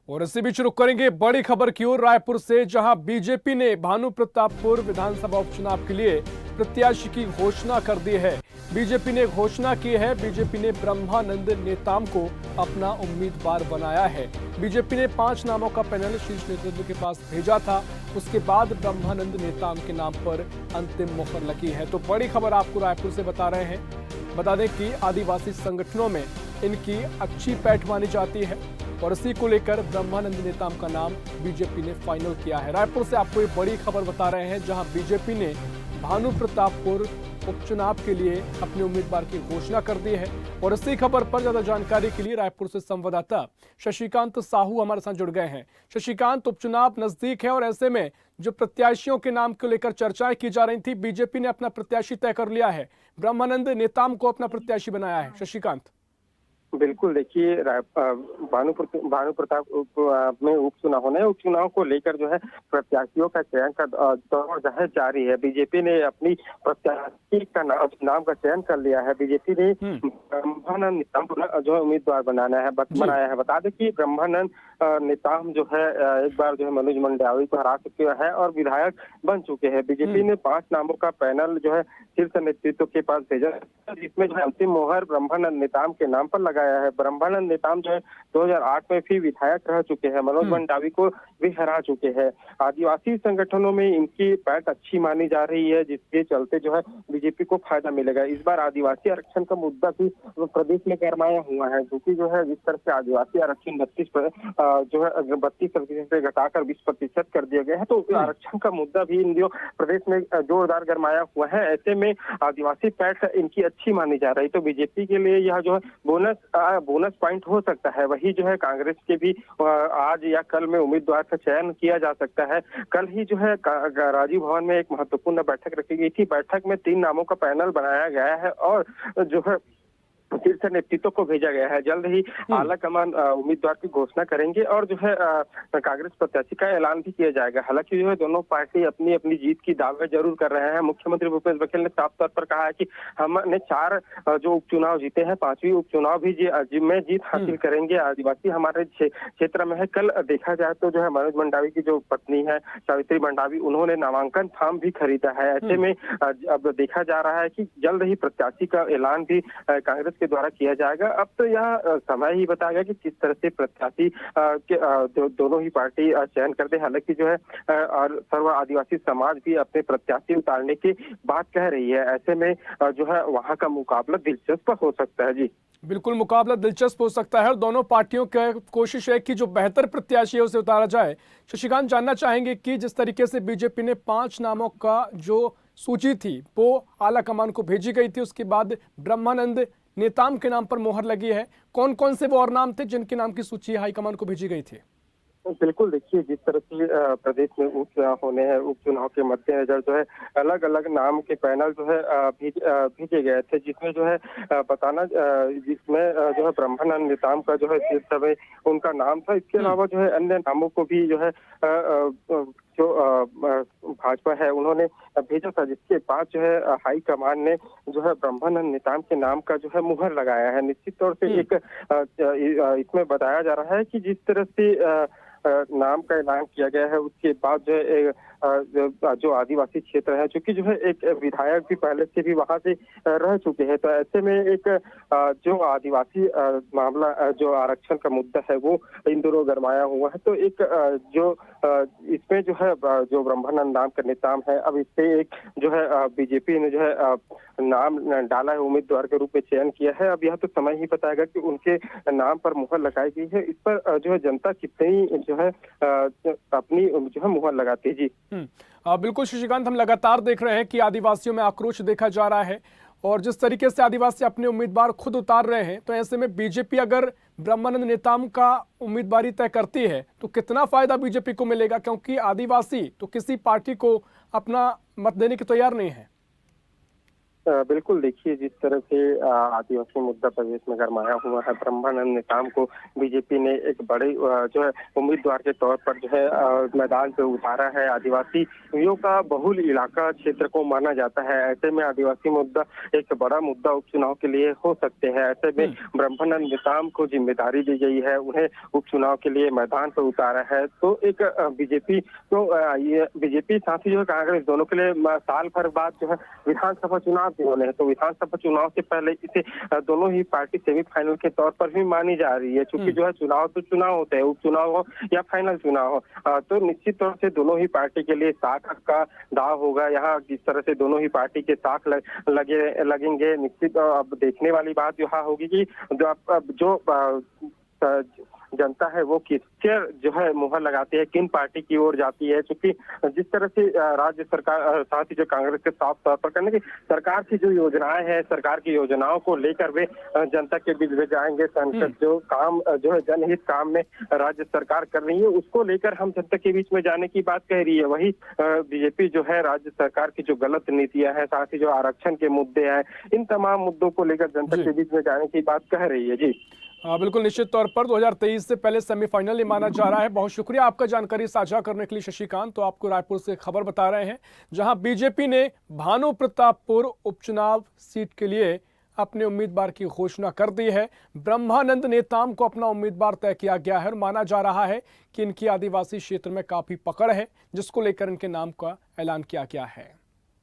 और इसी बीच रुक करेंगे बड़ी खबर की ओर रायपुर से, जहां बीजेपी ने भानु प्रतापपुर विधानसभा उपचुनाव के लिए प्रत्याशी की घोषणा कर दी है। बीजेपी ने घोषणा की है, बीजेपी ने ब्रह्मानंद नेताम को अपना उम्मीदवार बनाया है। बीजेपी ने 5 नामों का पैनल शीर्ष नेतृत्व के पास भेजा था, उसके बाद ब्रह्मानंद नेताम के नाम पर अंतिम मोहर लगी है। तो बड़ी खबर आपको रायपुर से बता रहे हैं। बता दें कि आदिवासी संगठनों में इनकी अच्छी पैठ मानी जाती है और इसी को लेकर ब्रह्मानंद नेताम का नाम बीजेपी ने फाइनल किया है। रायपुर से आपको ये बड़ी खबर बता रहे हैं, जहां बीजेपी ने भानु प्रतापपुर उपचुनाव के लिए अपने उम्मीदवार की घोषणा कर दी है। और इसी खबर पर ज्यादा जानकारी के लिए रायपुर से संवाददाता शशिकांत साहू हमारे साथ जुड़ गए हैं। शशिकांत, उपचुनाव नजदीक है और ऐसे में जो प्रत्याशियों के नाम को लेकर चर्चाएं की जा रही थी, बीजेपी ने अपना प्रत्याशी तय कर लिया है, ब्रह्मानंद नेताम को अपना प्रत्याशी बनाया है। शशिकांत, बिल्कुल, देखिए भानु प्रताप में उपचुनाव होने, उपचुनाव को लेकर जो है प्रत्याशियों का चयन का दौर जो है जारी है। बीजेपी ने अपनी प्रत्याशी का नाम का चयन कर लिया है। बीजेपी ने ब्रह्मानंद नेताम को जो है उम्मीदवार बनाया है। बता दें कि ब्रह्मानंद नेताम जो है एक बार जो है मनोज मंडावी को हरा चुके हैं और विधायक बन चुके हैं। बीजेपी ने 5 नामों का पैनल जो है शीर्ष नेतृत्व के पास भेजा, जिसमें जो है अंतिम मोहर ब्रह्मानंद नेताम के नाम पर लगाया है। ब्रह्मानंद नेताम जो है 2008 में भी विधायक रह चुके हैं, मनोज मंडावी को भी हरा चुके हैं। आदिवासी संगठनों में इनकी पैठ अच्छी मानी जा रही है, जिसके चलते जो है बीजेपी को फायदा मिलेगा। इस बार आदिवासी आरक्षण का मुद्दा भी प्रदेश में गरमाया हुआ है, क्योंकि जो है जिस तरह से आदिवासी आरक्षण 32% से घटाकर 20% कर दिया गया है, तो आरक्षण का मुद्दा भी इन दिनों प्रदेश में जोरदार गरमाया हुआ है। ऐसे में आदिवासी पैठ इनकी अच्छी मानी जा रही, तो बीजेपी के लिए यह जो है बोनस पॉइंट हो सकता है। वही जो है कांग्रेस के भी आज या कल में उम्मीदवार का चयन किया जा सकता है। कल ही जो है राजीव भवन में एक महत्वपूर्ण बैठक रखी गई थी। बैठक में 3 नामों का पैनल बनाया गया है और जो है शीर्ष नेतृत्व को भेजा गया है। जल्द ही आला कमान उम्मीदवार की घोषणा करेंगे और जो है कांग्रेस प्रत्याशी का ऐलान भी किया जाएगा। हालांकि जो है दोनों पार्टी अपनी अपनी जीत की दावे जरूर कर रहे हैं। मुख्यमंत्री भूपेश बघेल ने साफ तौर पर कहा है कि हमने 4 जो उपचुनाव जीते हैं, 5वीं उपचुनाव भी जीत हासिल करेंगे। आदिवासी हमारे क्षेत्र में है। कल देखा जाए तो जो है मनोज मंडावी की जो पत्नी है सावित्री मंडावी, उन्होंने नामांकन फॉर्म भी खरीदा है। ऐसे में अब देखा जा रहा है कि जल्द ही प्रत्याशी का ऐलान भी कांग्रेस के द्वारा किया जाएगा। अब तो यह समय ही बताएगा कि किस तरह से प्रत्याशी दोनों ही पार्टी चयन कर दे। हालांकि जो है और सर्व आदिवासी समाज भी अपने प्रत्याशी उतारने की बात कह रही है। ऐसे में जो है वहां का मुकाबला दिलचस्प हो सकता है। जी बिल्कुल, मुकाबला दिलचस्प हो सकता है और दोनों पार्टियों की कोशिश है कि जो बेहतर प्रत्याशी है उसे उतारा जाए। शशिकांत, जानना चाहेंगे कि जिस तरीके से बीजेपी ने 5 नामों का जो सूची थी वो आला कमान को भेजी गई थी, उसके बाद ब्रह्मानंद नेताम के नाम पर मोहर लगी है, कौन कौन से वो और नाम थे जिनके नाम की सूची हाईकमान को भेजी गई थी? बिल्कुल, देखिए जिस तरह से प्रदेश में उपचुनाव होने हैं, उपचुनाव के मद्देनजर जो है अलग अलग नाम के पैनल जो है भेजे गए थे, जिसमें जो है जिसमें जो है ब्रह्मानंद नेताम का जो है इस समय उनका नाम था। इसके अलावा जो है अन्य नामों को भी जो है जो भाजपा है उन्होंने भेजा था, जिसके बाद जो है हाई कमान ने जो है ब्रह्मानंद नेताम के नाम का जो है मुहर लगाया है। निश्चित तौर से एक इसमें बताया जा रहा है कि जिस तरह से नाम का ऐलान किया गया है, उसके बाद जो है जो आदिवासी क्षेत्र है, चूंकि जो है एक विधायक भी पहले से भी वहां से रह चुके हैं, तो ऐसे में एक जो आदिवासी मामला जो आरक्षण का मुद्दा है वो इन दोनों गरमाया हुआ है। तो एक जो इसमें जो है जो ब्रह्मानंद नाम का नेताम है, अब इससे एक जो है बीजेपी ने जो है नाम डाला है, उम्मीदवार के रूप में चयन किया है। अब यह तो समय ही बताएगा कि उनके नाम पर मुहर लगाई गई है। इस पर जो है जनता कितनी जो है अपनी जो है मुहर लगाती है। जी बिल्कुल शशिकांत, हम लगातार देख रहे हैं कि आदिवासियों में आक्रोश देखा जा रहा है और जिस तरीके से आदिवासी अपने उम्मीदवार खुद उतार रहे हैं, तो ऐसे में बीजेपी अगर ब्रह्मानंद नेताम का उम्मीदवारी तय करती है तो कितना फायदा बीजेपी को मिलेगा, क्योंकि आदिवासी तो किसी पार्टी को अपना मत देने की तैयार नहीं है। बिल्कुल देखिए, जिस तरह से आदिवासी मुद्दा प्रदेश में गरमाया हुआ है, ब्रह्मानंद नेताम को बीजेपी ने एक बड़े जो है उम्मीदवार के तौर पर जो है मैदान पे उतारा है। आदिवासियों का बहुल इलाका क्षेत्र को माना जाता है। ऐसे में आदिवासी मुद्दा एक बड़ा मुद्दा उपचुनाव के लिए हो सकते हैं। ऐसे में ब्रह्मानंद नेताम को जिम्मेदारी दी गई है, उन्हें उपचुनाव के लिए मैदान पर उतारा है। तो एक बीजेपी तो ये बीजेपी साथ ही जो है कांग्रेस दोनों के लिए साल भर बाद जो है विधानसभा चुनाव होने हैं। तो विधानसभा चुनाव से पहले इसे दोनों ही पार्टी सेमीफाइनल के तौर पर भी मानी जा रही है, क्योंकि जो है चुनाव तो चुनाव होते हैं, उपचुनाव हो या फाइनल चुनाव हो। तो निश्चित तौर से दोनों ही पार्टी के लिए साख का दाव होगा। यहाँ जिस तरह से दोनों ही पार्टी के साख लगेंगे, निश्चित अब देखने वाली बात यहाँ होगी कि जो जनता है वो किसके जो है मुहर लगाती है, किन पार्टी की ओर जाती है। क्योंकि जिस तरह से राज्य सरकार साथ ही जो कांग्रेस के साफ तौर पर करने की सरकार की जो योजनाएं हैं, सरकार की योजनाओं को लेकर वे जनता के बीच में जाएंगे। संकट जो काम जो है जनहित काम में राज्य सरकार कर रही है, उसको लेकर हम जनता के बीच में जाने की बात कह रही है। वही बीजेपी जो है राज्य सरकार की जो गलत नीतियां हैं, साथ ही जो आरक्षण के मुद्दे हैं, इन तमाम मुद्दों को लेकर जनता के बीच में जाने की बात कह रही है। जी बिल्कुल, निश्चित तौर पर 2023 से पहले सेमीफाइनल ही माना जा रहा है। बहुत शुक्रिया आपका जानकारी साझा करने के लिए शशिकांत। तो आपको रायपुर से खबर बता रहे हैं, जहां बीजेपी ने भानु प्रतापपुर उपचुनाव सीट के लिए अपने उम्मीदवार की घोषणा कर दी है। ब्रह्मानंद नेताम को अपना उम्मीदवार तय किया गया है और माना जा रहा है कि इनकी आदिवासी क्षेत्र में काफी पकड़ है, जिसको लेकर इनके नाम का ऐलान किया गया है।